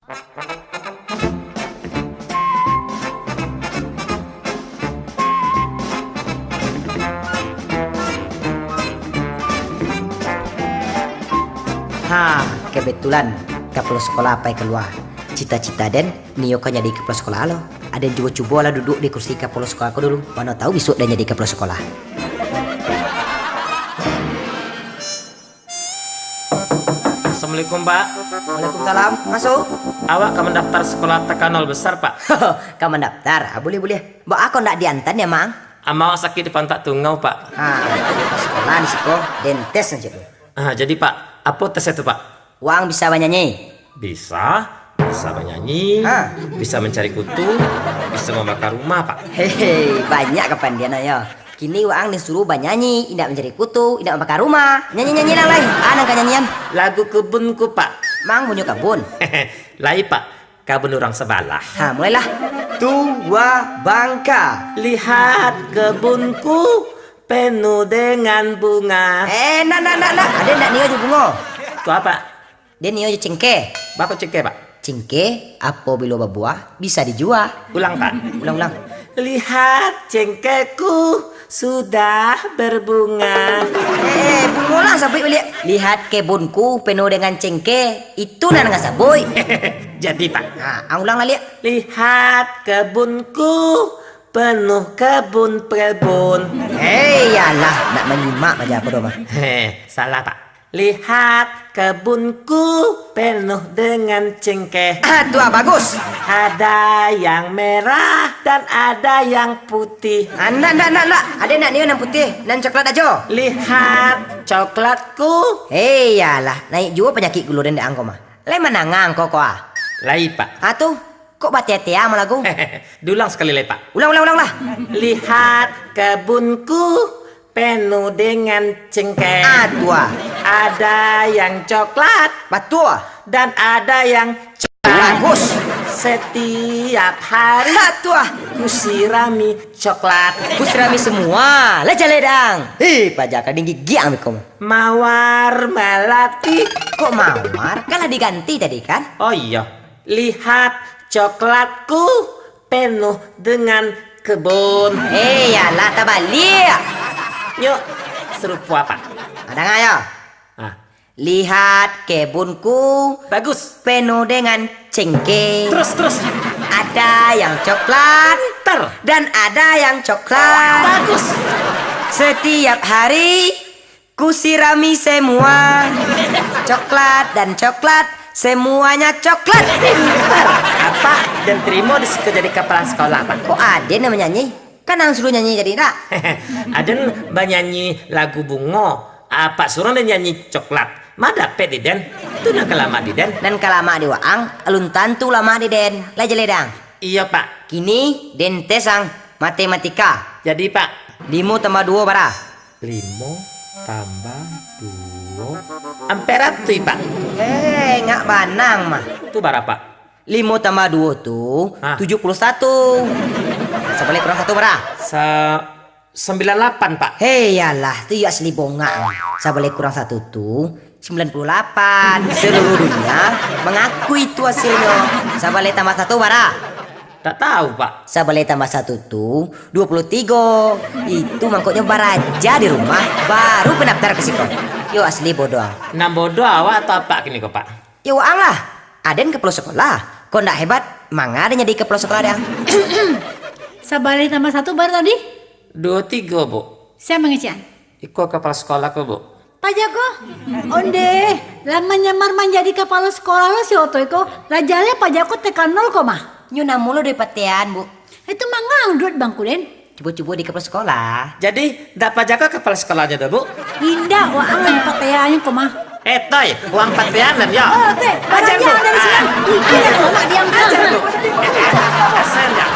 Kebetulan kepala sekolah apa keluar. Cita-cita Den Nio kan jadi kepala sekolah lo. Ada coba-coba lah duduk di kursi kepala sekolah aku dulu. Mana tahu besok dan jadi kepala sekolah. Assalamualaikum Pak. Waalaikumsalam. Masuk. Awak kamu daftar sekolah Takanol besar Pak? Kamu daftar? Boleh. Mbak aku ndak diantar ya Mang. Mau sakit di pantat tungau Pak. Sekolah di siko dentes aja tuh. Jadi Pak, apa tes itu Pak? Uang bisa nyanyi. Bisa bernyanyi, bisa mencari kutu, bisa membakar rumah Pak. Hehe, banyak kepandian ayo. Kini Uang disuruh bernyanyi, tidak mencari kutu, tidak membakar rumah. Nyanyi lah lai. Nangka nyanyian. Lagu kebunku Pak. Mang punya kebun. Lai Pak, kebun orang sebelah. Mulailah. Tua bangka. Lihat kebunku penuh dengan bunga. Nak. Ada ndak Nio juga bunga? Itu apa? Dia Nio cengke. Bapak cengke Pak. Cengke apabila berbuah bisa dijual. Ulang Pak. Ulang. Lihat cengkeku sudah berbunga. Bunga lah sabui lihat. Lihat kebunku penuh dengan cengke. Itu nang sabui. Jadi Pak. Ulang lah lihat. Lihat kebunku penuh kebun. Yalah, nak menyimak aja aku dong. Salah Pak. Lihat kebunku penuh dengan cengkeh. Tua bagus. Ada yang merah dan ada yang putih. Nak. Ada nak Nio yang putih dan coklat aja. Lihat coklatku. Yalah, naik juga penyakit gulu dan angko mah. Lai menangang kok. Lai Pak. Tuh, kok bati-hati sama lagu? Dulang sekali lai Pak. Ulang lah. Lihat kebunku penuh dengan cengkeh. Tua. Ada yang coklat. Betul. Dan ada yang bagus. Setiap hari Tua. kusirami coklat. Kusirami semua. Ledang. Pajak kadang gigi amikom. Mawar melati. Kok mawar? Kan diganti tadi kan? Oh iya. Lihat coklatku penuh dengan kebun. Yalah tabalik. Yuk, serupa Pak. Ada nggak ya? Lihat kebunku Bagus. penuh dengan cengkeh. Terus. Ada yang coklat dan ada yang coklat. Bagus. Setiap hari kusirami semua. Coklat dan coklat, semuanya coklat. Apa dan terima disuka jadi kepala sekolah Pak? Kok ada yang nyanyi? Kan yang suruh nyanyi jadi tak? Aden banyanyi lagu bunga. Apa suruh dan nyanyi coklat? Mada pet di Den. Itu nak lama di Den. Dan kalama di Waang, alun tantu lama di Den. Laja ledang. Iya Pak. Kini Den tesang matematika. Jadi Pak. 5 tambah 2 berapa? 5 tambah 2 amperat tuh Pak. Nggak banang mah. Itu berapa? 5 tambah 2 tuh 71. Sebalik kurang 1 berapa? 98 Pak. Yalah, itu ya asli bonga. Sebalik kurang 1 tuh 98. Seluruh dunia mengaku itu hasilnya. Sebalik tambah 1 berapa? Tak tahu Pak. Sebalik tambah 1 tuh 23. Itu mangkoknya baraja di rumah. Baru pendaftar ke sekolah. Yo asli bodoh. Nah bodoh awak atau apa kini kok Pak? Yo Waang lah. Aden kepala sekolah. Kok ndak hebat? Mangga ada jadi kepala sekolah dia. Sabali tambah 1 bar tadi? 23 Bu. Saya mengecian. Iko kepala sekolah ku Bu. Pak Jago, onde, lama nyamar menjadi kepala sekolah lo si Oto iko, lajale Pak Jago tekan 0 koma. Nyuna mulu dari patian Bu. Itu manggang duit bangku Den. Coba-coba di kepala sekolah. Jadi dapat jaga kepala sekolahnya dah Bu. Indah, waang lagi pateanya koma. Toy, uang patianan ya. Teh, belajar dari sini. Ada mama diam. Ajar Bu. Asal ya.